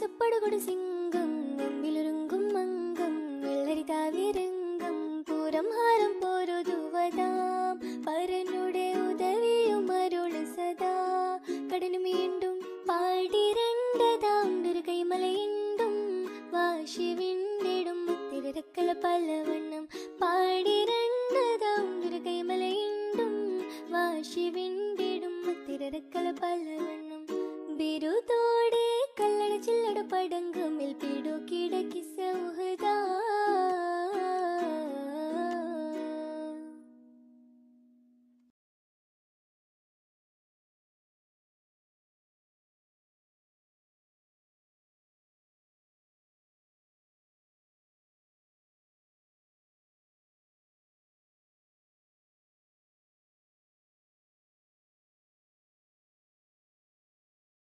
സുപ്പടുകൊടു സിംഗം മുമ്പിലൊരുങ്കും മംഗം വെള്ളരി താവിരംഗം പൂരം ഹാരം പോരുതുവതാം പരനുടെ ഉദവിയും അരുള് സദാ കടനു വീണ്ടും പാടിരണ്ടതാം ഒരു കൈമലയിണ്ടും വാശി വിണ്ടിടും മുത്തിരക്ക